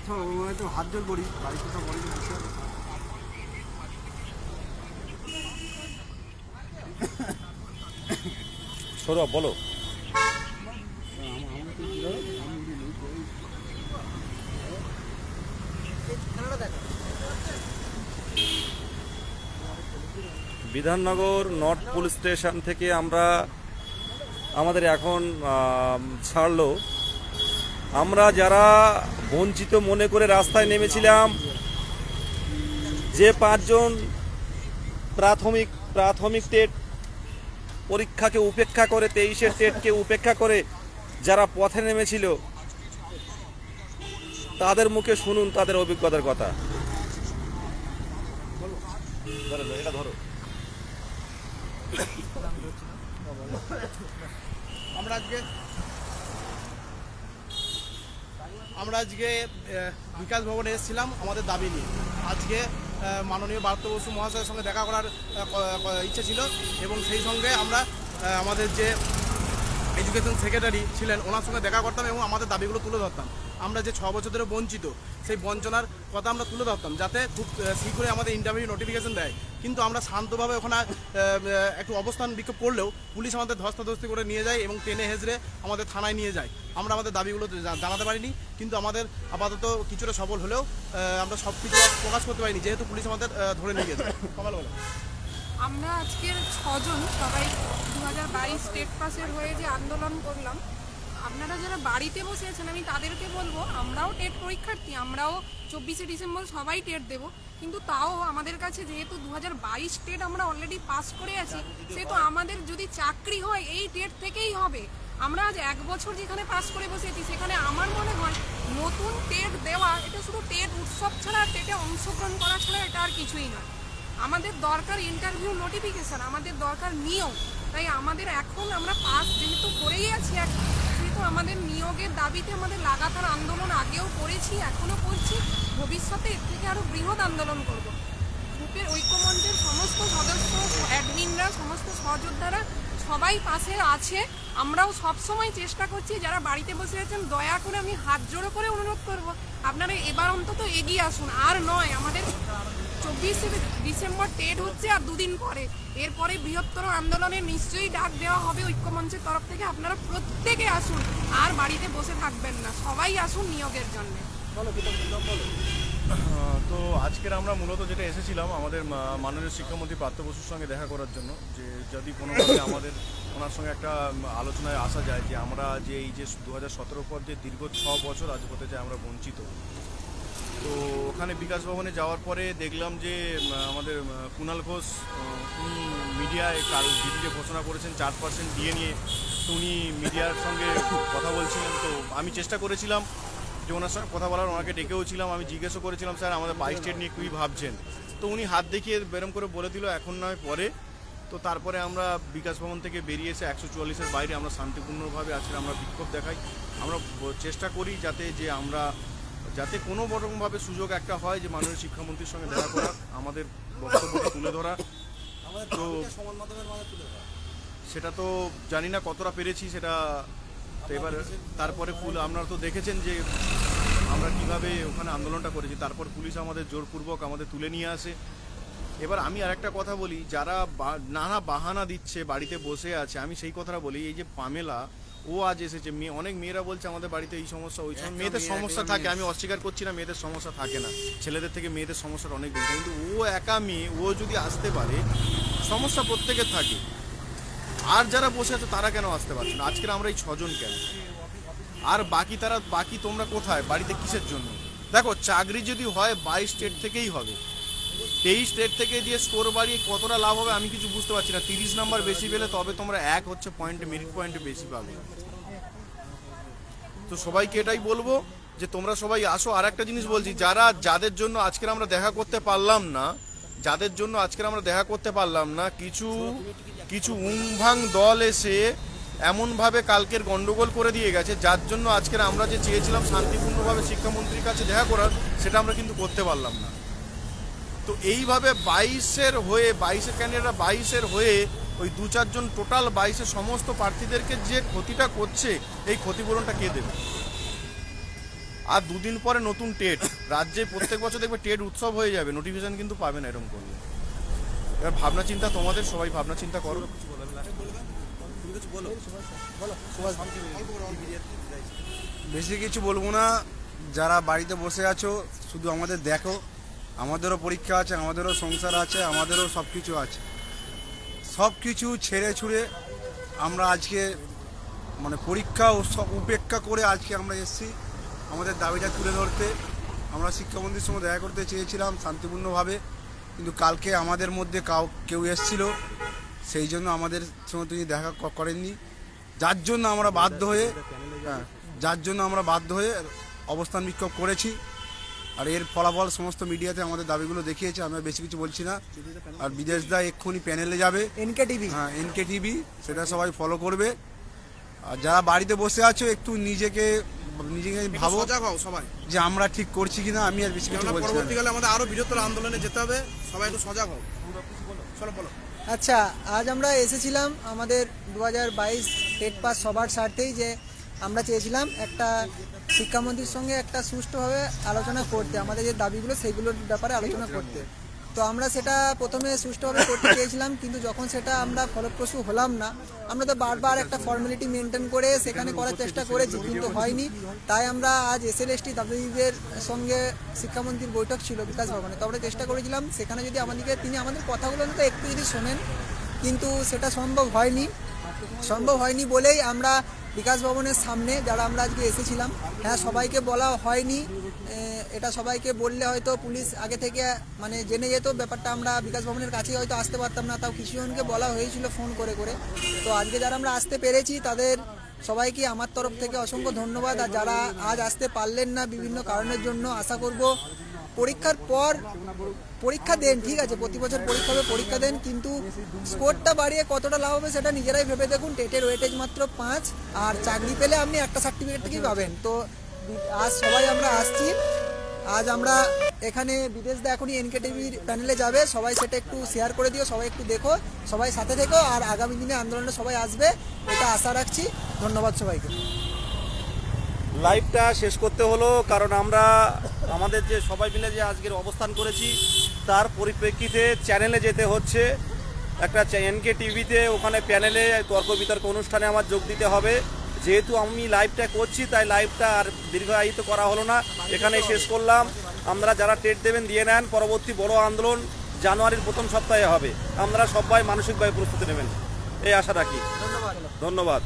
তো হাত জোর করি বাড়িতে সব বড় বসে সৌরভ বলো। বিধাননগর নর্থ পুলিশ স্টেশন থেকে আমরা আমাদের এখন ছাড়লো। আমরা যারা বঞ্চিত মনে করে রাস্তায় নেমেছিলাম, যে 5 জন প্রাথমিক টেট পরীক্ষাকে উপেক্ষা করে 23-এর টেটকে উপেক্ষা করে যারা পথে নেমেছিল, তাদের মুখে শুনুন তাদের অভিজ্ঞতার কথা। এটা ধরো। আমরা আজকে বিকাশ ভবনে এসেছিলাম আমাদের দাবি নিয়ে। আজকে মাননীয় পার্থ বসু মহাশয়ের সঙ্গে দেখা করার ইচ্ছে ছিল এবং সেই সঙ্গে আমরা আমাদের যে এডুকেশন সেক্রেটারি ছিলেন ওনার সঙ্গে দেখা করতাম এবং আমাদের দাবিগুলো তুলে ধরতাম। আমরা যে 6 বছর ধরে বঞ্চিত, সেই বঞ্চনার কথা আমরা তুলে ধরতাম যাতে খুব শীঘ্রই আমাদের ইন্টারভিউ নোটিফিকেশন দেয়। কিন্তু আমরা শান্তভাবে ওখানে একটু অবস্থান বিক্ষোভ করলেও পুলিশ আমাদের ধস্তাধস্তি করে নিয়ে যায় এবং টেনে হেঁচড়ে আমাদের থানায় নিয়ে যায়। আমরা আমাদের দাবিগুলো জানাতে পারিনি, কিন্তু আমাদের আপাতত কিছুটা সফল হলেও আমরা সব কিছু প্রকাশ করতে পারিনি যেহেতু পুলিশ আমাদের ধরে নিয়ে গেছে। আমরা আজকের 6 জন সবাই 2022 স্টেট পাসের হয়ে যে আন্দোলন করলাম, আপনারা যারা বাড়িতে বসে আছেন আমি তাদেরকে বলবো, আমরাও টেট পরীক্ষার্থী, আমরাও 24শে ডিসেম্বর সবাই টেট দেব, কিন্তু তাও আমাদের কাছে যেহেতু 2022 টেট আমরা অলরেডি পাস করে আছি, সেহেতু আমাদের যদি চাকরি হয় এই টেট থেকেই হবে। আমরা আজ 1 বছর যেখানে পাস করে বসেছি সেখানে আমার মনে হয় নতুন টেট দেওয়া এটা শুধু টেট উৎসব ছাড়া, টেটে অংশগ্রহণ করা ছাড়া এটা আর কিছুই নয়। আমাদের দরকার ইন্টারভিউ নোটিফিকেশন, আমাদের দরকার নিয়োগ। তাই আমাদের এখন আমরা পাস যেহেতু করেই আছি, সেহেতু আমাদের নিয়োগের দাবিতে আমাদের লাগাতার আন্দোলন আগেও করেছি, এখনও করছি, ভবিষ্যতে এর থেকে আরও বৃহৎ আন্দোলন করব। গ্রুপের ঐক্যমঞ্চের সমস্ত সদস্য, অ্যাডমিনরা, সমস্ত সহযোদ্ধারা সবাই পাশে আছে। আমরাও সবসময় চেষ্টা করছি। যারা বাড়িতে বসে আছেন দয়া করে আমি হাত জোড়ো করে অনুরোধ করব, আপনারা এবার অন্তত এগিয়ে আসুন। আর নয়, আমাদের 24শে ডিসেম্বর টেট হচ্ছে আর 2 দিন পরে, এরপরে বৃহত্তর আন্দোলনের নিশ্চয়ই ডাক দেওয়া হবে ঐক্যমঞ্চের তরফ থেকে। আপনারা প্রত্যেকে আসুন, আর বাড়িতে বসে থাকবেন না, সবাই আসুন নিয়োগের জন্য। তো আজকের আমরা মূলত যেটা এসেছিলাম আমাদের মাননীয় শিক্ষামন্ত্রী পার্থ বসুর সঙ্গে দেখা করার জন্য, যে যদি কোনোভাবে আমাদের ওনার সঙ্গে একটা আলোচনায় আসা যায় যে আমরা যে এই যে 2017 পর যে দীর্ঘ 6 বছর আজ হতে যায় আমরা বঞ্চিত। তো ওখানে বিকাশ ভবনে যাওয়ার পরে দেখলাম যে আমাদের কুণাল ঘোষ উনি মিডিয়ায় কাল দিদিকে ঘোষণা করেছেন 4% দিয়ে নিয়ে, তো উনি মিডিয়ার সঙ্গে কথা বলছিলেন। তো আমি চেষ্টা করেছিলাম যে ওনার সঙ্গে কথা বলার, ওনাকে ডেকেও ছিলাম, আমি জিজ্ঞাসা করেছিলাম স্যার আমাদের 22 স্টেট নিয়ে কী ভাবছেন। তো উনি হাত দেখিয়ে বেরম করে বলে দিল এখন নয় পরে। তো তারপরে আমরা বিকাশ ভবন থেকে বেরিয়ে এসে 144-এর বাইরে আমরা শান্তিপূর্ণভাবে আজকে আমরা বিক্ষোভ দেখাই। আমরা চেষ্টা করি যাতে কোনো রকমভাবে সুযোগ একটা হয় যে মাননীয় শিক্ষামন্ত্রীর সঙ্গে দেখা করার, আমাদের বক্তব্যটা তুলে ধরা। তো সেটা তো জানি না কতটা পেরেছি সেটা। তো এবার তারপরে আপনারা তো দেখেছেন যে আমরা কিভাবে ওখানে আন্দোলনটা করেছি, তারপর পুলিশ আমাদের জোরপূর্বক আমাদের তুলে নিয়ে আসে। এবার আমি আরেকটা কথা বলি, যারা নানা বাহানা দিচ্ছে বাড়িতে বসে আছে, আমি সেই কথাটা বলি, এই যে পামেলা ও আজ এসেছে, অনেক মেয়েরা বলছে আমাদের বাড়িতে এই সমস্যা ওই সমস্যা। মেয়েদের সমস্যা থাকে, আমি অস্বীকার করছি না মেয়েদের সমস্যা থাকে না, ছেলেদের থেকে মেয়েদের সমস্যাটা অনেক বেশি। কিন্তু ও একা মেয়ে, ও যদি আসতে পারে, সমস্যা প্রত্যেকের থাকে। আর যারা বসে আছে তারা কেন আসতে পারছে না? আজকের আমরা এই 6 জন কেন? আর বাকি তোমরা কোথায়, বাড়িতে কিসের জন্য? দেখো, চাকরি যদি হয় 22 স্টেট থেকেই হবে, 23 স্টেট থেকে দিয়ে স্কোর বাড়িয়ে কতটা লাভ হবে আমি কিছু বুঝতে পারছি না। 30 নাম্বার বেশি পেলে তবে তোমরা মেরিট পয়েন্টে বেশি পাবে। তো সবাইকে এটাই বলবো যে তোমরা সবাই আসো। আর একটা জিনিস বলছি, যাদের জন্য আজকের আমরা দেখা করতে পারলাম না, কিছু উমভাং দল এসে এমনভাবে কালকের গন্ডগোল করে দিয়ে গেছে, যার জন্য আজকের আমরা যে চেয়েছিলাম শান্তিপূর্ণভাবে শিক্ষামন্ত্রীর কাছে দেখা করার, সেটা আমরা কিন্তু করতে পারলাম না। তো এইভাবে 22-এর ক্যান্ডিডেটরা 22-এর হয়ে ওই 2-4 জন টোটাল 22-এর সমস্ত প্রার্থীদেরকে যে ক্ষতিটা করছে, এই ক্ষতিপূরণটা কে দেবে? আর দুদিন পরে নতুন টেট, রাজ্যে প্রত্যেক বছর দেখবে টেট উৎসব হয়ে যাবে, নোটিফিকেশন কিন্তু পাবে না এরকম করলে। এবার ভাবনা চিন্তা তোমাদের, সবাই ভাবনা চিন্তা করো। বেশি কিছু বলবো না, যারা বাড়িতে বসে আছো শুধু আমাদের দেখো, আমাদেরও পরীক্ষা আছে, আমাদেরও সংসার আছে, আমাদেরও সব কিছু আছে। সব কিছু ছেড়ে ছুড়ে আমরা আজকে মানে পরীক্ষা ও সব উপেক্ষা করে আজকে আমরা এসেছি আমাদের দাবিটা তুলে ধরতে। আমরা শিক্ষামন্ত্রীর সঙ্গে দেখা করতে চেয়েছিলাম শান্তিপূর্ণভাবে, কিন্তু কালকে আমাদের মধ্যে কেউ এসেছিল, সেই জন্য আমাদের সঙ্গে তিনি দেখা করেননি, যার জন্য আমরা বাধ্য হয়ে অবস্থান বিক্ষোভ করেছি। আর এর ফলাফল সমস্ত মিডিয়াতে আমাদের দাবিগুলো দেখিয়েছে, আমি বেশি কিছু বলছি না। আর বিদেশ দা এক্ষুনি প্যানেলে যাবে, এনকে টিভি, সেটা সবাই ফলো করবে। আর যারা বাড়িতে বসে আছো একটু নিজেকে ভাবো সবাই যে আমরা ঠিক করছি কিনা। আমি আর বেশি কিছু বলছি না। পরবর্তীকালে আমাদের আরো বৃহত্তর আন্দোলনে যেতে হবে, সবাই একটু সজাগ হও। চলো বলো। আচ্ছা, আজ আমরা এসেছিলাম আমাদের 2022 টেট পাস সবার স্বার্থেই, যে আমরা চেয়েছিলাম একটা শিক্ষামন্ত্রীর সঙ্গে একটা সুষ্ঠুভাবে আলোচনা করতে, আমাদের যে দাবিগুলো সেইগুলোর ব্যাপারে আলোচনা করতে। তো আমরা সেটা প্রথমে সুষ্ঠুভাবে করতে চেয়েছিলাম, কিন্তু যখন সেটা আমরা ফলপ্রসূ হলাম না, আমরা তো বারবার একটা ফর্মালিটি মেনটেন করে সেখানে করার চেষ্টা করেছি, কিন্তু হয়নি। তাই আমরা আজ SLST দাবিদের সঙ্গে শিক্ষামন্ত্রীর বৈঠক ছিল বিকাশ ভবনে, তো আমরা চেষ্টা করেছিলাম সেখানে যদি তিনি আমাদের কথাগুলো তো একটু যদি শোনেন, কিন্তু সেটা সম্ভব হয়নি বলেই আমরা বিকাশ ভবনের সামনে যারা আমরা আজকে এসেছিলাম, হ্যাঁ সবাইকে বলা হয়নি, এটা সবাইকে বললে হয়তো পুলিশ আগে থেকে মানে জেনে যেত ব্যাপারটা, আমরা বিকাশ ভবনের কাছে হয়তো আসতে পারতাম না, তাও কিছুজনকে বলা হয়েছিল ফোন করে। তো আজকে যারা আমরা আসতে পেরেছি তাদের সবাইকে আমার তরফ থেকে অসংখ্য ধন্যবাদ। আর যারা আজ আসতে পারলেন না বিভিন্ন কারণের জন্য, আশা করব পরীক্ষার পর পরীক্ষা দেন, ঠিক আছে, প্রতি বছর পরীক্ষা হবে, পরীক্ষা দেন, কিন্তু স্কোরটা বাড়িয়ে কতটা লাভ হবে সেটা নিজেরাই ভেবে দেখুন। টেটের ওয়েটেজ মাত্র 5, আর চাকরি পেলে আপনি একটা সার্টিফিকেট থেকেই পাবেন। তো আজ সবাই আমরা আসছি, আজ আমরা এখানে বিদেশ দা এখনই এনকে টিভির প্যানেলে যাবে, সবাই সেটা একটু শেয়ার করে দিও, সবাই একটু দেখো, সবাই সাথে থেকো, আর আগামী দিনে আন্দোলনে সবাই আসবে এটা আশা রাখছি। ধন্যবাদ সবাইকে। লাইভটা শেষ করতে হলো কারণ আমরা আমাদের যে সবাই মিলে যে আজকের অবস্থান করেছি তার পরিপ্রেক্ষিতে চ্যানেলে যেতে হচ্ছে, একটা এনকে টিভিতে, ওখানে প্যানেলে তর্ক বিতর্ক অনুষ্ঠানে আমার যোগ দিতে হবে। যেহেতু আমি লাইভটা করছি তাই লাইভটা আর দীর্ঘায়িত করা হলো না, এখানেই শেষ করলাম। আমরা যারা টেট দেবেন দিয়ে নেন, পরবর্তী বড় আন্দোলন জানুয়ারির প্রথম সপ্তাহে হবে, আপনারা সবাই মানসিকভাবে প্রস্তুতি নেবেন এই আশা রাখি। ধন্যবাদ।